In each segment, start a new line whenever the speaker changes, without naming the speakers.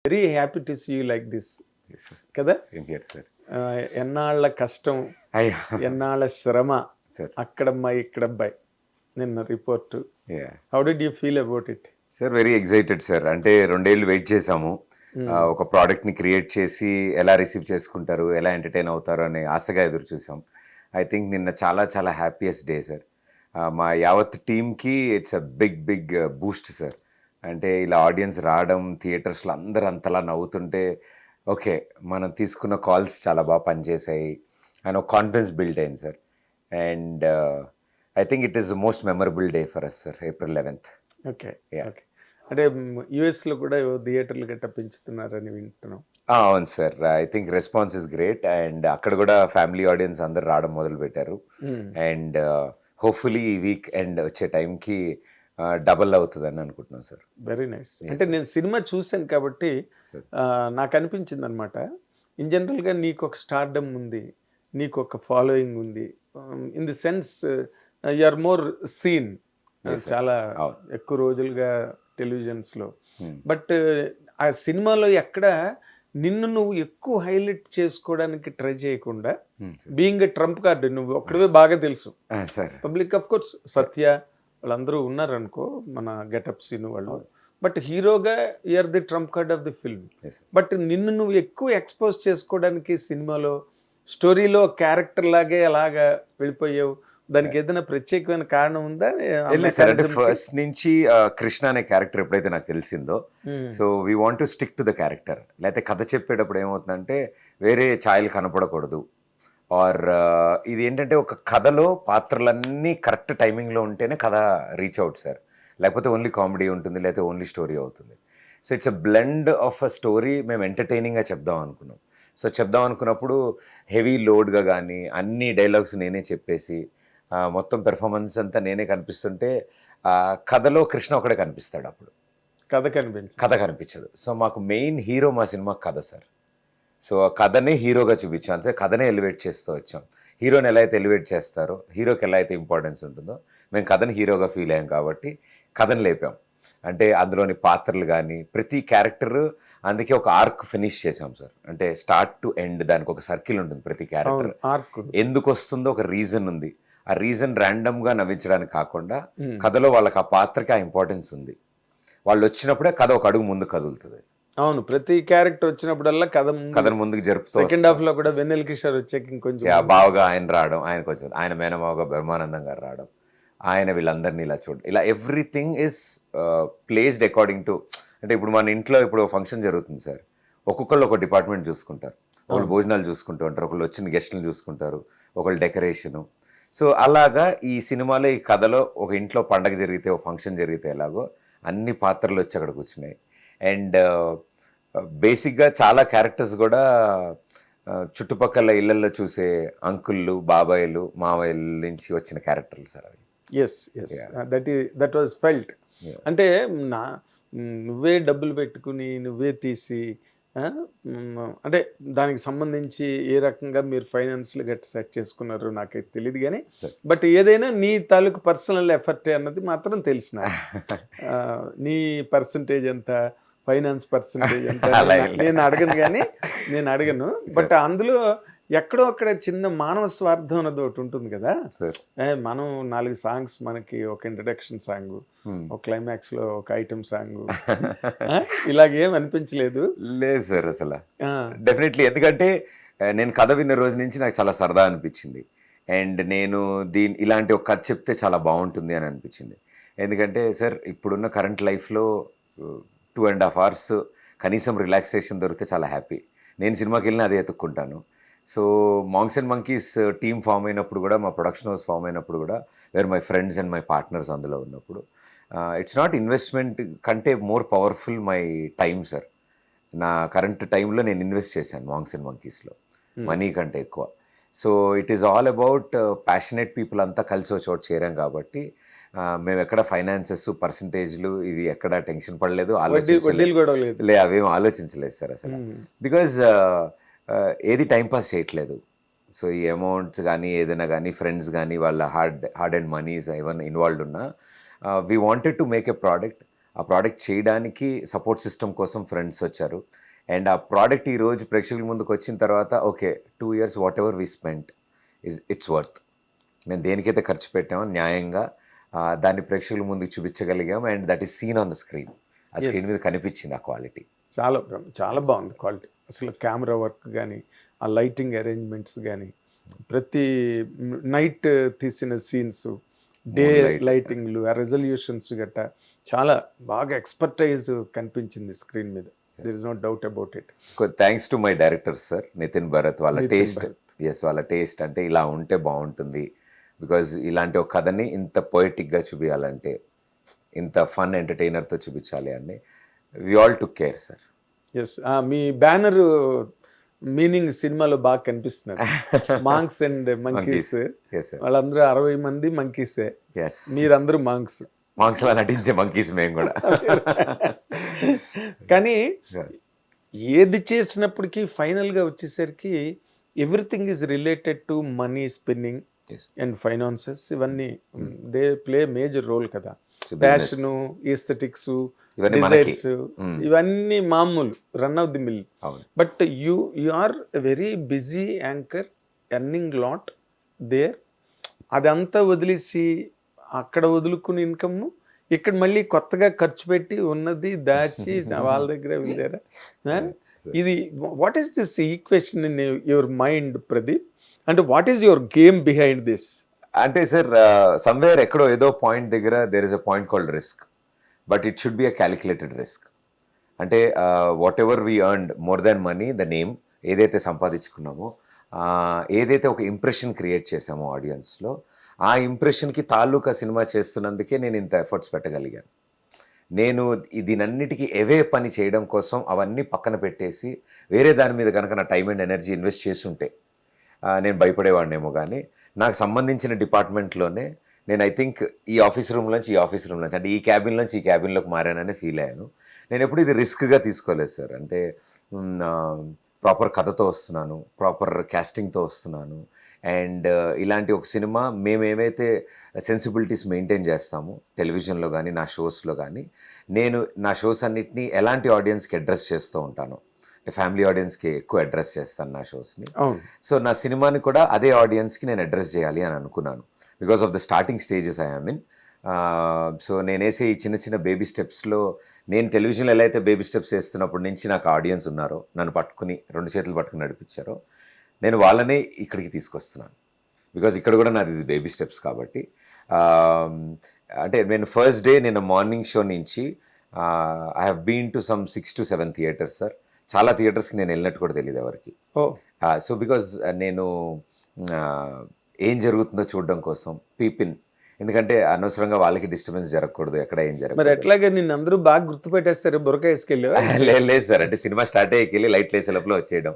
Very happy to see you like this
Yes, sir.
కదా.
Same here, sir.
ఎన్నాళ్ళ కష్టం,
అయ్యా
ఎన్నాళ్ళ శ్రమ,
సార్
అక్కడమ్మాయి ఇక్కడబ్బాయి నిన్న report.
Yeah
how did you feel about it?
Sir very excited sir. అంటే 2 ఏళ్ళు వెయిట్ చేసాము. ఒక ప్రోడక్ట్ని క్రియేట్ చేసి ఎలా రిసీవ్ చేసుకుంటారు, ఎలా ఎంటర్టైన్ అవుతారు అనే ఆశగా ఎదురు చూసాం. ఐ థింక్ నిన్న చాలా చాలా హ్యాపీయెస్ట్ డే సార్. మా యావత్ టీమ్కి it's a big big boost sir. అంటే ఇలా ఆడియన్స్ రావడం, థియేటర్స్లో అందరూ అంతలా నవ్వుతుంటే ఓకే మనం తీసుకున్న కాల్స్ చాలా బాగా పనిచేసాయి అండ్ ఒక కాన్ఫిడెన్స్ బిల్డ్ అయింది sir. And I think it is the most memorable day for us sir, April 11th.
Okay
Yeah.
Okay. అంటే యుఎస్లో కూడా థియేటర్లు గట్ట పెంచుతున్నారని వింటున్నాం.
అవును sir, I think response is great. And అక్కడ కూడా ఫ్యామిలీ ఆడియన్స్ అందరు రావడం మొదలు పెట్టారు. అండ్ హోప్ఫుల్లీ ఈ వీక్ ఎండ్ వచ్చే టైంకి డబల్ అవుతుందని అనుకుంటున్నాను సార్.
Very nice. అంటే నేను సినిమా చూశాను కాబట్టి
Sir.
నాకు అనిపించింది అనమాట, ఇన్ జనరల్గా నీకు ఒక స్టార్డమ్ ఉంది, నీకు ఒక ఫాలోయింగ్ ఉంది, in the sense you are more seen చాలా
అవును.
ఎక్కువ రోజులుగా టెలివిజన్స్లో.
Hmm.
బట్ ఆ సినిమాలో ఎక్కడ నిన్ను నువ్వు ఎక్కువ హైలైట్ చేసుకోవడానికి ట్రై చేయకుండా, బీయింగ్ ఎ ట్రంప్ కార్డు నువ్వు ఒక్కడే బాగా తెలుసు
sir
public, of course Satya వాళ్ళందరూ ఉన్నారనుకో మన గెటప్ సీన్ వాళ్ళు, బట్ హీరోగా you're the trump card of the film.
Yes, sir.
But నిన్ను నువ్వు ఎక్కువ ఎక్స్పోజ్ చేసుకోవడానికి సినిమాలో స్టోరీలో క్యారెక్టర్ లాగే అలాగా వెళ్ళిపోయావు. దానికి ఏదైనా ప్రత్యేకమైన కారణం ఉందా?
సార్ అంటే ఫస్ట్ నుంచి కృష్ణ అనే క్యారెక్టర్ ఎప్పుడైతే నాకు తెలిసిందో, so we want to stick to the character. లేకపోతే కథ చెప్పేటప్పుడు ఏమవుతుందంటే వేరే ఛాయలు కనపడకూడదు. ఆర్ ఇది ఏంటంటే ఒక కథలో పాత్రలన్నీ కరెక్ట్ టైమింగ్లో ఉంటేనే కథ రీచ్ అవుట్ సార్. లేకపోతే ఓన్లీ కామెడీ ఉంటుంది, లేకపోతే ఓన్లీ స్టోరీ అవుతుంది. So it's a blend of a story. మేము ఎంటర్టైనింగ్గా చెప్దాం అనుకున్నాం. సో చెప్దాం అనుకున్నప్పుడు హెవీ లోడ్గా కానీ అన్ని డైలాగ్స్ నేనే చెప్పేసి మొత్తం పెర్ఫార్మెన్స్ అంతా నేనే కనిపిస్తుంటే కథలో కృష్ణ ఒకడే కనిపిస్తాడు. అప్పుడు కథ కనిపించదు. సో మాకు మెయిన్ హీరో మా సినిమా కథ సార్. సో ఆ కథనే హీరోగా చూపించాం, అంతే కథనే ఎలివేట్ చేస్తూ వచ్చాం. హీరోని ఎలా అయితే ఎలివేట్ చేస్తారో, హీరోకి ఎలా అయితే ఇంపార్టెన్స్ ఉంటుందో, మేము కథని హీరోగా ఫీల్ అయ్యాం కాబట్టి కథను లేపాం. అంటే అందులోని పాత్రలు కానీ ప్రతి క్యారెక్టర్, అందుకే ఒక ఆర్క్ ఫినిష్ చేసాం సార్. అంటే స్టార్ట్ టు ఎండ్ దానికి ఒక సర్కిల్ ఉంటుంది. ప్రతి క్యారెక్టర్ ఎందుకు వస్తుందో ఒక రీజన్ ఉంది. ఆ రీజన్ ర్యాండమ్గా నవ్వించడానికి కాకుండా కథలో వాళ్ళకి ఆ పాత్రకి ఆ ఇంపార్టెన్స్ ఉంది. వాళ్ళు వచ్చినప్పుడే కథ ఒక అడుగు ముందు కదులుతుంది.
అవును, ప్రతి క్యారెక్టర్ వచ్చినప్పుడల్లా
కథను ముందుకు జరుపుతూ
సెకండ్ హాఫ్ లో కూడా వెన్నెల కిషోర్ వచ్చాక ఇంకొంచెం
బావగా ఆయన రావడం, ఆయనకు వచ్చింది ఆయన మేనమావగా బ్రహ్మానందం గారు రావడం, ఆయన వీళ్ళందరినీ ఇలా చూడడం, ఇలా everything is placed according to. అంటే ఇప్పుడు మన ఇంట్లో ఇప్పుడు ఫంక్షన్ జరుగుతుంది సార్, ఒక్కొక్కళ్ళు ఒక డిపార్ట్మెంట్ చూసుకుంటారు. ఒకళ్ళు భోజనాలు చూసుకుంటూ ఉంటారు, ఒకళ్ళు వచ్చిన గెస్టులు చూసుకుంటారు, ఒకళ్ళు డెకరేషను. సో అలాగా ఈ సినిమాలో ఈ కథలో ఒక ఇంట్లో పండగ జరిగితే, ఒక ఫంక్షన్ జరిగితే ఎలాగో అన్ని పాత్రలు వచ్చి అక్కడ కూర్చున్నాయి. అండ్ బేసిక్గా చాలా క్యారెక్టర్స్ కూడా చుట్టుపక్కల ఇళ్లలో చూసే అంకుళ్ళు, బాబాయిలు, మావయ్యల నుంచి వచ్చిన క్యారెక్టర్లు సార్ అవి.
Yes yes, that was felt. అంటే నువ్వే డబ్బులు పెట్టుకుని నువ్వే తీసి అంటే దానికి సంబంధించి ఏ రకంగా మీరు ఫైనాన్షియల్ గట్టి సెట్ చేసుకున్నారు నాకైతే తెలియదు, కానీ బట్ ఏదైనా నీ తాలూకు పర్సనల్ ఎఫర్ట్ అన్నది మాత్రం తెలిసిన. నీ పర్సంటేజ్ ఎంత, ఫైనాన్స్ పర్సంటేజ్ ఎంత నేను అడగను. బట్ అందులో ఎక్కడో అక్కడ చిన్న మానవ స్వార్థం అన్నది ఒకటి ఉంటుంది కదా. మనం 4 సాంగ్స్, మనకి ఒక ఇంట్రడక్షన్ సాంగ్, ఒక క్లైమాక్స్ లో ఒక ఐటమ్ సాంగ్, ఇలాగేం అనిపించలేదు?
లేదు సార్ అసలు డెఫినెట్లీ. ఎందుకంటే నేను కథ విన్న రోజు నుంచి నాకు చాలా సరదా అనిపించింది. అండ్ నేను ఇలాంటి ఒక కథ చెప్తే చాలా బాగుంటుంది అని అనిపించింది. ఎందుకంటే సార్ ఇప్పుడున్న కరెంట్ లైఫ్లో 2.5 hours కనీసం రిలాక్సేషన్ దొరికితే చాలా హ్యాపీ. నేను సినిమాకి వెళ్ళినా అదే ఎత్తుక్కుంటాను. So monks and monkeys team form అయినప్పుడు కూడా, మా ప్రొడక్షన్ హౌస్ ఫామ్ అయినప్పుడు కూడా, where my friends and my partners అందులో ఉన్నప్పుడు, ఇట్స్ నాట్ ఇన్వెస్ట్మెంట్ కంటే more powerful my time sir. నా కరెంట్ టైంలో నేను ఇన్వెస్ట్ చేశాను మాంగ్స్ అండ్ మంకీస్లో, మనీ కంటే ఎక్కువ. So it is all about passionate people అంతా కలిసి ఒక చోటు చేరాం కాబట్టి మేము ఎక్కడ ఫైనాన్సెస్, పర్సంటేజ్లు ఇవి ఎక్కడ టెన్షన్ పడలేదు, అవేం ఆలోచించలేదు సార్ అసలు. బికాజ్ ఏది టైంపాస్ చేయట్లేదు. సో ఈ అమౌంట్స్ కానీ ఏదైనా కానీ ఫ్రెండ్స్ కానీ వాళ్ళ హార్డ్ అండ్ మనీస్ ఏమైనా ఇన్వాల్వ్డ్ ఉన్నా we wanted to make a product. ఆ ఆ ప్రోడక్ట్ చేయడానికి సపోర్ట్ సిస్టమ్ కోసం ఫ్రెండ్స్ వచ్చారు. అండ్ ఆ ప్రోడక్ట్ ఈరోజు ప్రేక్షకుల ముందుకు వచ్చిన తర్వాత okay 2 years whatever we spent it's worth. మేము దేనికైతే ఖర్చు పెట్టామో న్యాయంగా దాన్ని ప్రేక్షకుల ముందుకు చూపించగలిగాం. And that is seen on the screen. ఆ స్క్రీన్ మీద కనిపించింది ఆ క్వాలిటీ.
చాలా బాగుంది క్వాలిటీ. అసలు కెమెరా వర్క్ కానీ, ఆ లైటింగ్ అరేంజ్మెంట్స్ కానీ, ప్రతి నైట్ తీసిన సీన్స్, డే లైటింగ్లు, ఆ రెజల్యూషన్స్ గట్టా చాలా బాగా ఎక్స్పర్టైజ్ కనిపించింది స్క్రీన్ మీద. There is no doubt about it.
Thanks to my director sir Nitin Bharat. వాళ్ళ టేస్ట్, వాళ్ళ టేస్ట్ అంటే ఇలా ఉంటే బాగుంటుంది. బికాజ్ ఇలాంటి ఒక కథని ఇంత పొయిటిక్గా చూపించాలంటే, ఇంత ఫన్ ఎంటర్టైనర్తో చూపించాలి అని we all took care sir.
Yes, మీ బ్యానర్ మీనింగ్ సినిమాలో బాగా కనిపిస్తున్నారు. మాంక్స్ అండ్ మంకీస్, వాళ్ళందరూ 60 మంది మంకీసే, మీరందరూ మాంక్స్.
మాంక్స్లా నటించే మంకీస్ మేము కూడా.
కానీ ఏది చేసినప్పటికీ ఫైనల్గా వచ్చేసరికి everything is related to money spending and finances. ఇవన్నీ దే ప్లే మేజర్ రోల్ కదా. ప్యాషను, ఈస్థెటిక్స్, డిజైర్స్, ఇవన్నీ మామూలు run of the mill. But you are very busy anchor, earning lot there. అదంతా వదిలేసి అక్కడ వదులుకుని ఇన్కమ్ను ఇక్కడ మళ్ళీ కొత్తగా ఖర్చు పెట్టి ఉన్నది దాచి వాళ్ళ దగ్గర వెళ్ళారా? ఇది what is this equation in your mind Pradeep? అంటే what is your game behind this?
అంటే సార్ సమ్వేర్ ఎక్కడో ఏదో పాయింట్ దగ్గర there is a point called risk, but it should be a calculated risk. అంటే whatever we earned more than money, the name ఏదైతే సంపాదించుకున్నామో, ఏదైతే ఒక impression create చేసామో ఆడియన్స్లో, ఆ ఇంప్రెషన్కి తాలూకా సినిమా చేస్తున్నందుకే నేను ఇంత ఎఫర్ట్స్ పెట్టగలిగాను. నేను దీనన్నిటికీ ఎవే పని చేయడం కోసం అవన్నీ పక్కన పెట్టేసి వేరే దాని మీద కనుక నా టైం అండ్ ఎనర్జీ ఇన్వెస్ట్ చేస్తుంటే నేను భయపడేవాడినేమో. కానీ నాకు సంబంధించిన డిపార్ట్మెంట్లోనే నేను ఐ థింక్ ఈ ఆఫీస్ రూమ్ నుంచి అంటే ఈ క్యాబిన్ నుంచి ఈ క్యాబిన్లోకి మారాననే ఫీల్ అయ్యాను. నేను ఎప్పుడు ఇది రిస్క్గా తీసుకోలేదు సార్. అంటే ప్రాపర్ కథతో వస్తున్నాను, ప్రాపర్ క్యాస్టింగ్తో వస్తున్నాను. అండ్ ఇలాంటి ఒక సినిమా మేమేమైతే సెన్సిబిలిటీస్ మెయింటైన్ చేస్తామో టెలివిజన్లో కానీ నా షోస్లో కానీ, నేను నా షోస్ అన్నిటినీ ఎలాంటి ఆడియన్స్కి అడ్రస్ చేస్తూ ఉంటాను, ఫ్యామిలీ ఆడియన్స్కి ఎక్కువ అడ్రస్ చేస్తాను నా షోస్ని. సో నా సినిమాని కూడా అదే ఆడియన్స్కి నేను అడ్రస్ చేయాలి అని అనుకున్నాను, because of the starting stages I mean. So నేను వేసే ఈ చిన్న చిన్న బేబీ స్టెప్స్లో, నేను టెలివిజన్లో ఎలా అయితే బేబీ స్టెప్స్ వేస్తున్నప్పటి నుంచి నాకు ఆడియన్స్ ఉన్నారో, నన్ను పట్టుకుని 2 చేతులు పట్టుకుని నడిపించారో, నేను వాళ్ళనే ఇక్కడికి తీసుకొస్తున్నాను. బికాజ్ ఇక్కడ కూడా నాది ఇది బేబీ స్టెప్స్ కాబట్టి. అంటే నేను ఫస్ట్ డే నేను మార్నింగ్ షో నుంచి I have been to some 6 to 7 theatres sir. చాలా థియేటర్స్కి నేను వెళ్ళినట్టు కూడా తెలియదు ఎవరికి. సో బికాజ్ నేను ఏం జరుగుతుందో చూడడం కోసం పీపిన్, ఎందుకంటే అనవసరంగా వాళ్ళకి డిస్టర్బెన్స్ జరగకూడదు, ఎక్కడ ఏం జరగదు.
మరి ఎట్లాగే నిన్ను అందరూ బాగా గుర్తుపెట్టేస్తారు, బురక వేసుకెళ్ళి?
లేదు సార్, అంటే సినిమా స్టార్ట్ అయ్యేకెళ్ళి లైట్ లేసే లోపల వచ్చేయడం.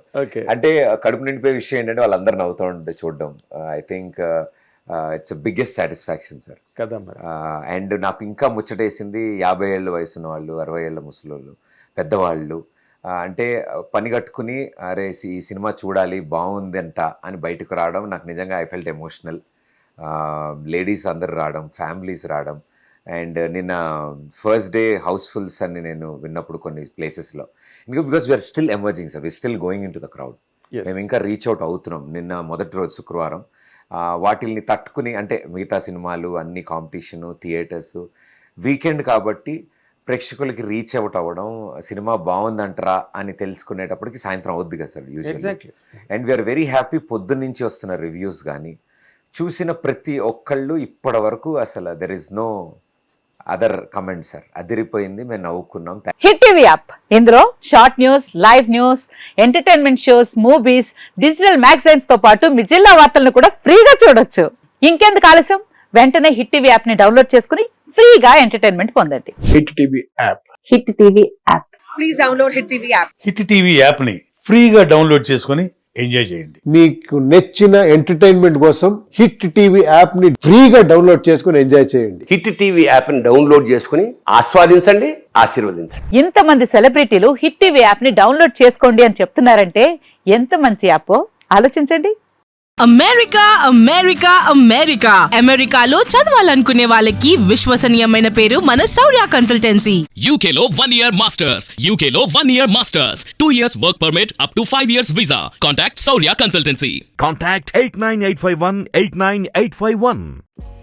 అంటే కడుపు నిండిపోయే విషయం ఏంటంటే వాళ్ళందరూ నవ్వుతూ ఉంటే చూడడం, I think it's biggest satisfaction sir కదా. అండ్ నాకు ఇంకా ముచ్చటేసింది 50 ఏళ్ళ వయసున్న వాళ్ళు, 60 ఏళ్ళ ముసలోళ్ళు, పెద్దవాళ్ళు, అంటే పని కట్టుకుని అరే ఈ సినిమా చూడాలి బాగుందంట అని బయటకు రావడం నాకు నిజంగా ఐ ఫెల్ట్ ఎమోషనల్. లేడీస్ అందరు రావడం, ఫ్యామిలీస్ రావడం. అండ్ నిన్న ఫస్ట్ డే హౌస్ఫుల్స్ అని నేను విన్నప్పుడు కొన్ని ప్లేసెస్లో, ఇంకా because we're still emerging sir, we're still going into the crowd. మేము ఇంకా రీచ్ అవుట్ అవుతున్నాం. నిన్న మొదటి రోజు శుక్రవారం వాటిల్ని తట్టుకుని, అంటే మిగతా సినిమాలు అన్ని కాంపిటీషను, థియేటర్స్, వీకెండ్ కాబట్టి ప్రేక్షకులకి రీచ్ అవుట్ అవ్వడం, సినిమా బాగుందంటారా అని తెలుసుకునేటప్పటికి సాయంత్రం అవుద్ది కదా sir usually. And we're very happy. పొద్దున్నుంచి వస్తున్న రివ్యూస్ కానీ, చూసిన ప్రతి ఒక్కళ్ళు ఇప్పటి వరకు అసలు there is no other comment sir, అదిరిపోయింది, మేము నవ్వుకున్నాం.
హిట్ టీవీ యాప్, ఇందులో short news, live news, entertainment shows, movies, digital magazines తో పాటు మీ జిల్లా వార్తలను కూడా ఫ్రీగా చూడొచ్చు. ఇంకెందుకు ఆలస్యం, వెంటనే హిట్ టీవీ యాప్ ని డౌన్లోడ్ చేసుకుని ఫ్రీగా ఎంటర్టైన్మెంట్ పొందండి.
Hit TV app,
hit TV app,
please download hit TV app.
Hit TV app ని ఫ్రీగా డౌన్లోడ్ చేసుకొని ఎంజాయ్ చేయండి.
మీకు నచ్చిన ఎంటర్టైన్మెంట్ కోసం హిట్ టీవీ యాప్ ని ఫ్రీగా డౌన్లోడ్ చేసుకొని ఎంజాయ్ చేయండి.
హిట్ టీవీ యాప్ ని డౌన్లోడ్ చేసుకుని ఆస్వాదించండి, ఆశీర్వదించండి.
ఇంతమంది సెలబ్రిటీలు హిట్ టీవీ యాప్ ని డౌన్లోడ్ చేసుకోండి అని చెప్తున్నారంటే ఎంత మంచి యాప్ ఆలోచించండి.
అమెరికా అమెరికా అమెరికా అమెరికాలో చదవాలనుకునే వాళ్ళకి విశ్వసనీయమైన పేరు మన శౌర్య కన్సల్టెన్సీ.
UK లో 1 year masters. UK లో 1 year masters. 2 years work permit up to 5 years visa. Contact Saurya Consultancy.
Contact 89851 89851.